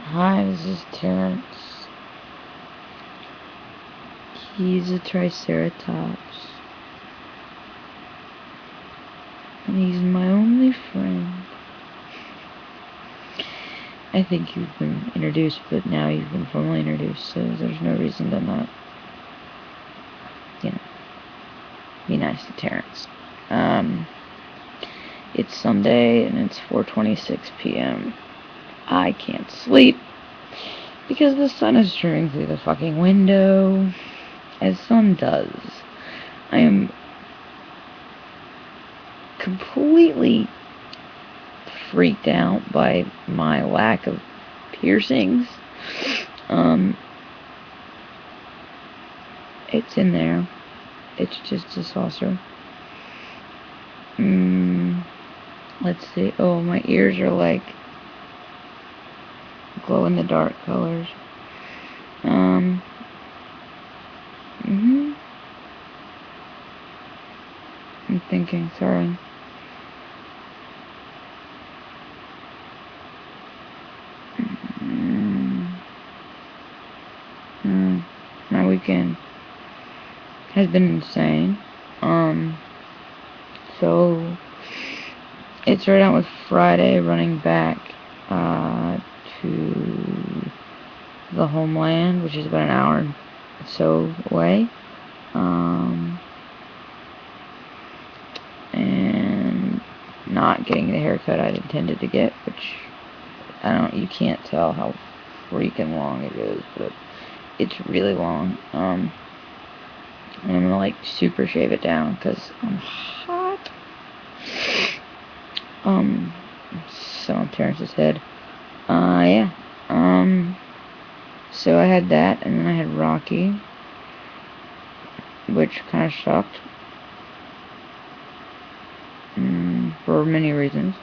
Hi, this is Terrence. He's a Triceratops. And he's my only friend. I think you've been introduced, but now you've been formally introduced, so there's no reason to not, be nice to Terrence. It's Sunday, and it's 4:26 p.m. I can't sleep because the sun is streaming through the fucking window, as sun does. I am completely freaked out by my lack of piercings. It's in there. It's just a saucer. Let's see. Oh, my ears are like glow in the dark colors. I'm thinking, sorry. My weekend has been insane. So it started out with Friday running back to the homeland, which is about an hour and so away. And not getting the haircut I'd intended to get, which you can't tell how freaking long it is, but it's really long. And I'm gonna like super shave it down because I'm hot. So on Terrence's head. Yeah. So I had that, and then I had Rocky, which kind of sucked. For many reasons.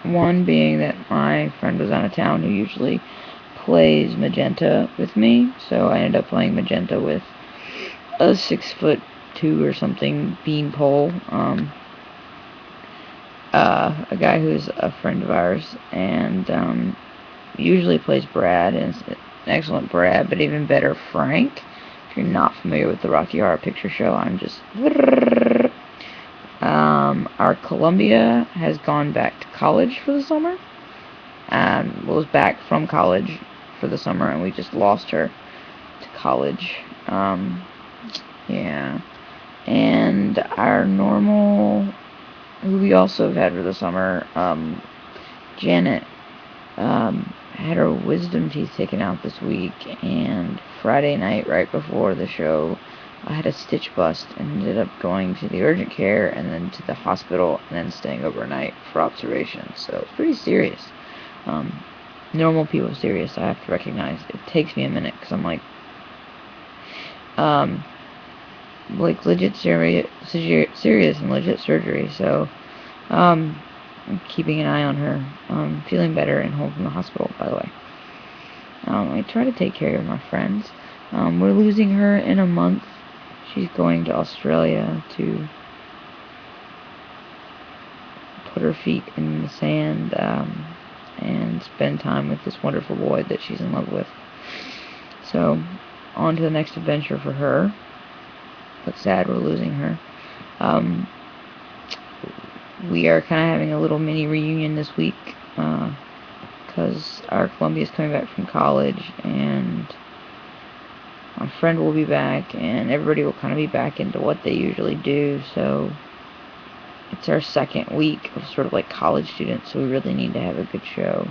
One being that my friend was out of town who usually plays magenta with me, so I ended up playing magenta with a 6'2" or something beanpole. A guy who's a friend of ours, and usually plays Brad, and is an excellent Brad, but even better Frank. If you're not familiar with the Rocky Horror Picture Show, I'm just... Our Columbia has gone back to college for the summer. Was back from college for the summer, and we just lost her to college. Yeah. And our normal, who we also have had for the summer, Janet, had her wisdom teeth taken out this week, and Friday night, right before the show, I had a stitch bust and ended up going to the urgent care and then to the hospital and then staying overnight for observation. So it's pretty serious. Normal people serious, I have to recognize. It takes me a minute because I'm like legit serious and legit surgery. So I'm keeping an eye on her. Feeling better and home from the hospital, by the way. I try to take care of my friends. We're losing her in a month. She's going to Australia to put her feet in the sand and spend time with this wonderful boy that she's in love with. So, on to the next adventure for her. But sad we're losing her. We are kind of having a little mini reunion this week because our Columbia's coming back from college, and my friend will be back, and everybody will kind of be back into what they usually do. So it's our second week of sort of like college students, so we really need to have a good show.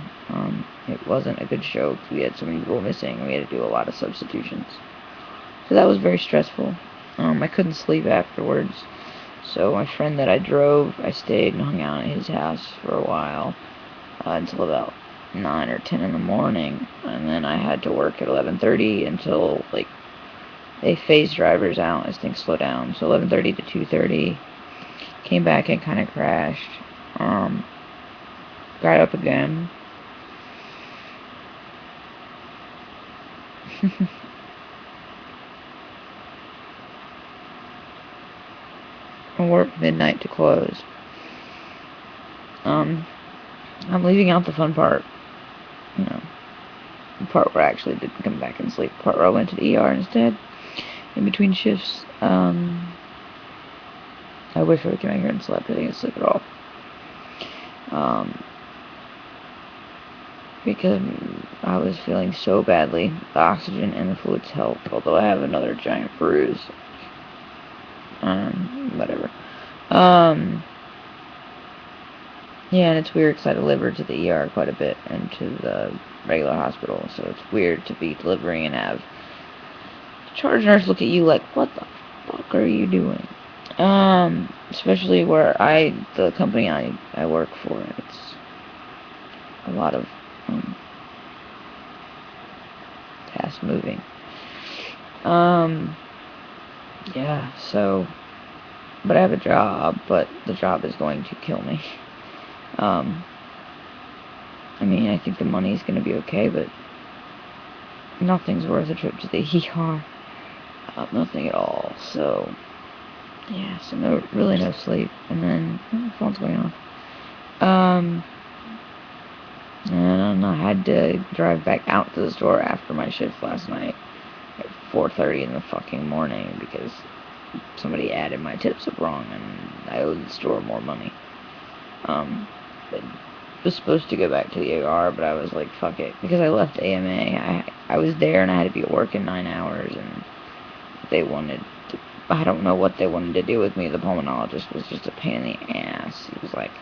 It wasn't a good show because we had so many people missing, and we had to do a lot of substitutions. So that was very stressful. I couldn't sleep afterwards. So my friend that I stayed and hung out at his house for a while until about 9 or 10 in the morning, and then I had to work at 11:30 until like they phased drivers out as things slow down. So 11:30 to 2:30, came back and kind of crashed. Got up again. from work midnight to close. I'm leaving out the fun part, you know, the part where I actually didn't come back and sleep, the part where I went to the ER instead, in between shifts. I wish I would come out here and slept. I didn't sleep at all. Because I was feeling so badly. The oxygen and the fluids helped, although I have another giant bruise. Whatever. Yeah, and it's weird because I delivered to the ER quite a bit and to the regular hospital, so it's weird to be delivering and have the charge nurse look at you like, what the fuck are you doing? Especially where the company I work for, it's a lot of fast moving. Yeah, so, but I have a job, but the job is going to kill me. I mean, I think the money's going to be okay, but nothing's worth a trip to the ER. Nothing at all. So, yeah, so really no sleep. And then, what the phone's going on? And I had to drive back out to the store after my shift last night at 4:30 in the fucking morning because somebody added my tips up wrong and I owed the store more money. But was supposed to go back to the ER, but I was like, fuck it, because I left AMA. I was there and I had to be at work in 9 hours, and they wanted to, I don't know what they wanted to do with me. The pulmonologist was just a pain in the ass. He was like,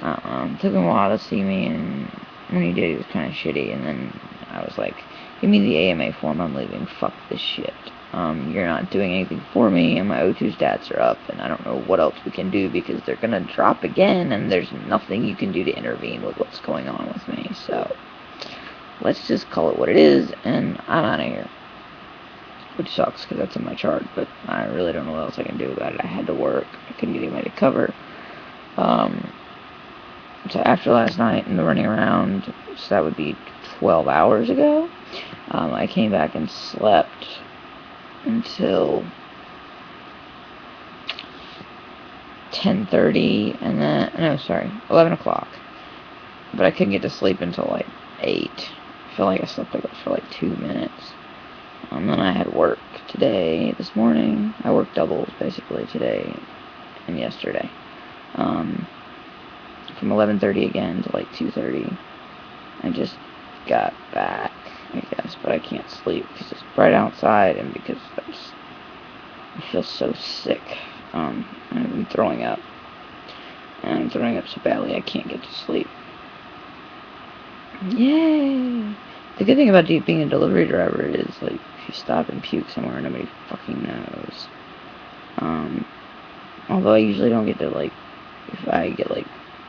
it took him a while to see me, and when he did, he was kind of shitty, and then I was like, give me the AMA form, I'm leaving, fuck this shit. You're not doing anything for me, and my O2 stats are up, and I don't know what else we can do, because they're gonna drop again, and there's nothing you can do to intervene with what's going on with me, so let's just call it what it is, and I'm out of here. Which sucks, because that's in my chart, but I really don't know what else I can do about it. I had to work, I couldn't get anybody to cover. So after last night and the running around, so that would be 12 hours ago, I came back and slept until 10:30, and then, no, sorry, 11 o'clock. But I couldn't get to sleep until like 8. I feel like I slept like for like 2 minutes. And then I had work today, this morning. I worked doubles basically today and yesterday. From 11:30 again to like 2:30. I just got back, I guess, but I can't sleep because it's bright outside and because I feel so sick. I've been throwing up, and I'm throwing up so badly I can't get to sleep. Yay! The good thing about being a delivery driver is, like, if you stop and puke somewhere, nobody fucking knows. Although I usually don't get to, like, if I get, like,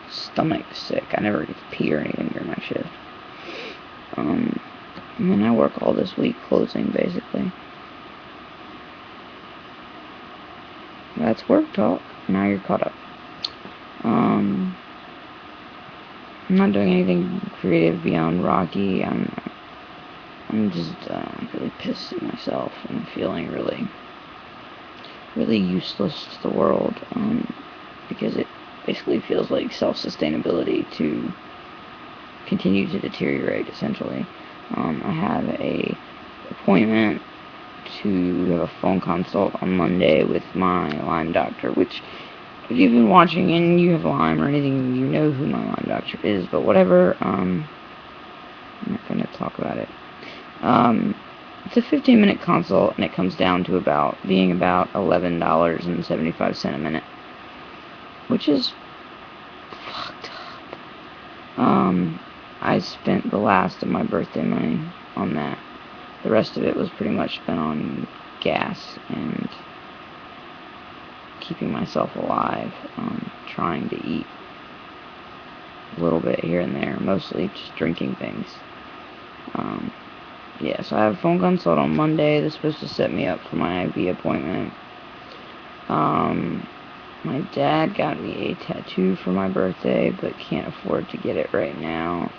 stomach sick, I never get to pee or anything during my shift. And then I work all this week closing, basically. That's work talk. Now you're caught up. I'm not doing anything creative beyond Rocky. I'm just really pissed at myself and feeling really, really useless to the world. Because it basically feels like self-sustainability to continue to deteriorate, essentially. I have a appointment to have a phone consult on Monday with my Lyme doctor, which, if you've been watching and you have Lyme or anything, you know who my Lyme doctor is, but whatever, I'm not going to talk about it. It's a 15-minute consult, and it comes down to being about $11.75 a minute, which is fucked up. I spent the last of my birthday money on that. The rest of it was pretty much spent on gas and keeping myself alive, trying to eat a little bit here and there, mostly just drinking things. Yeah, so I have a phone consult on Monday. They're supposed to set me up for my IV appointment. My dad got me a tattoo for my birthday, but can't afford to get it right now.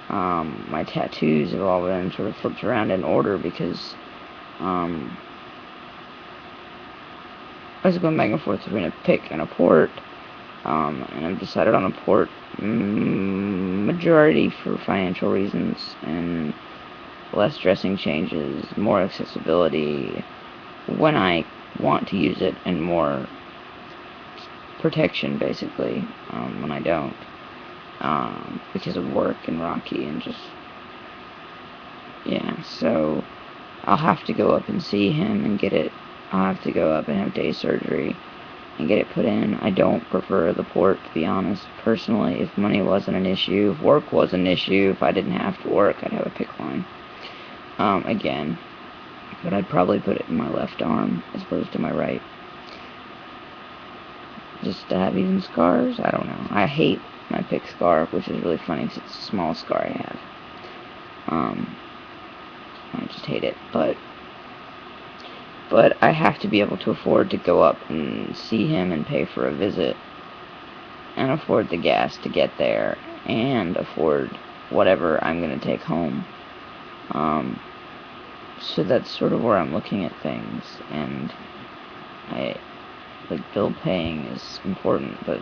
My tattoos have all been sort of flipped around in order because I was going back and forth between a pick and a port, and I've decided on a port majority for financial reasons and less dressing changes, more accessibility when I want to use it, and more protection basically when I don't, because of work and Rocky and just, yeah. So I'll have to go up and see him and get it. I'll have to go up and have day surgery and get it put in. I don't prefer the port, to be honest. Personally, if money wasn't an issue, if work was an issue, if I didn't have to work, I'd have a PICC line. Again, but I'd probably put it in my left arm as opposed to my right. Just to have even scars? I don't know. I hate my PICC scar, which is really funny because it's the smallest scar I have. I just hate it, but I have to be able to afford to go up and see him and pay for a visit, and afford the gas to get there, and afford whatever I'm going to take home. So that's sort of where I'm looking at things, and bill paying is important, but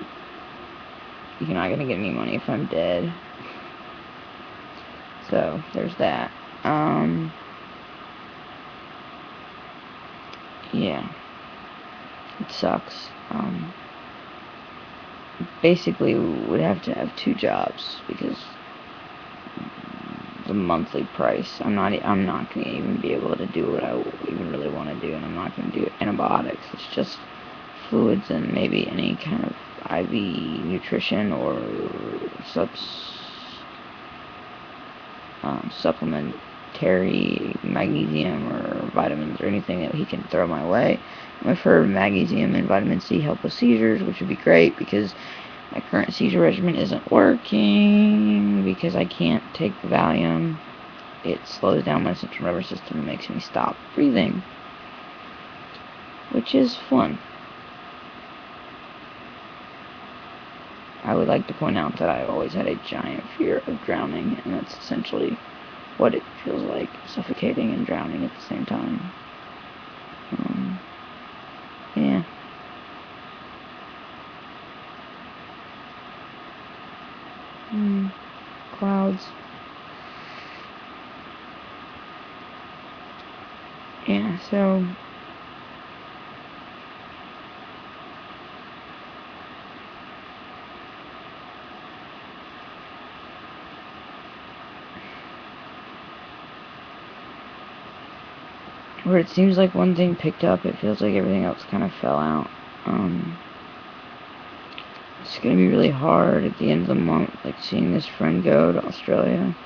you're not going to get any money if I'm dead. So there's that. Yeah, it sucks. Basically would have to have 2 jobs because the monthly price. I'm not going to even be able to do what I even really want to do, and I'm not going to do antibiotics. It's just fluids and maybe any kind of IV nutrition or supplementary magnesium or vitamins or anything that he can throw my way. I've heard magnesium and vitamin C help with seizures, which would be great because my current seizure regimen isn't working because I can't take the Valium. It slows down my central nervous system and makes me stop breathing, which is fun. I would like to point out that I've always had a giant fear of drowning, and that's essentially what it feels like, suffocating and drowning at the same time. Yeah. Clouds. Yeah, so where it seems like one thing picked up, it feels like everything else kind of fell out. It's going to be really hard at the end of the month, like seeing this friend go to Australia.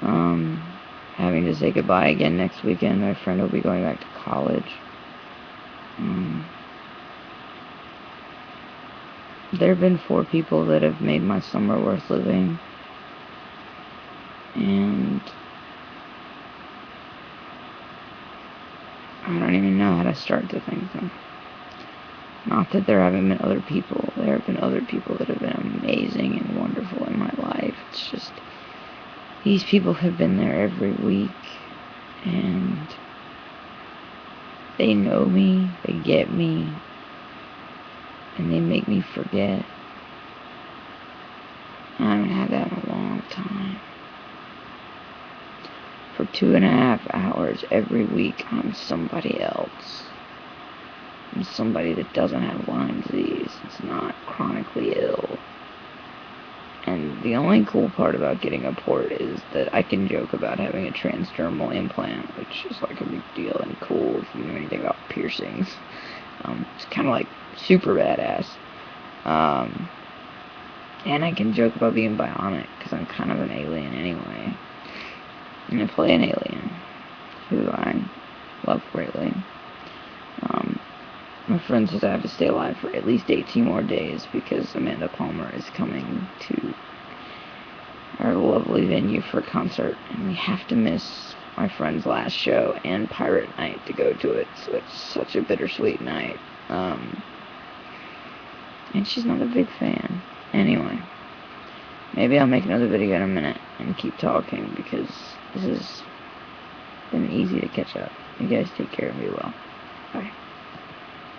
Having to say goodbye again next weekend. My friend will be going back to college. There have been 4 people that have made my summer worth living. And I don't even know how to start to thank them. Not that there haven't been other people. There have been other people that have been amazing and wonderful in my life. It's just, these people have been there every week, and they know me, they get me, and they make me forget. I haven't had that in a long time. For 2.5 hours every week, I'm somebody else. I'm somebody that doesn't have Lyme disease. It's not chronically ill. And the only cool part about getting a port is that I can joke about having a transdermal implant, which is like a big deal and cool if you know anything about piercings. It's kind of like super badass. And I can joke about being bionic because I'm kind of an alien anyway. And I play an alien who I love greatly. My friend says I have to stay alive for at least 18 more days because Amanda Palmer is coming to our lovely venue for a concert, and we have to miss my friend's last show and Pirate Night to go to it, so it's such a bittersweet night. And she's not a big fan. Anyway, maybe I'll make another video in a minute and keep talking because this has been easy to catch up. You guys take care and be well. Bye.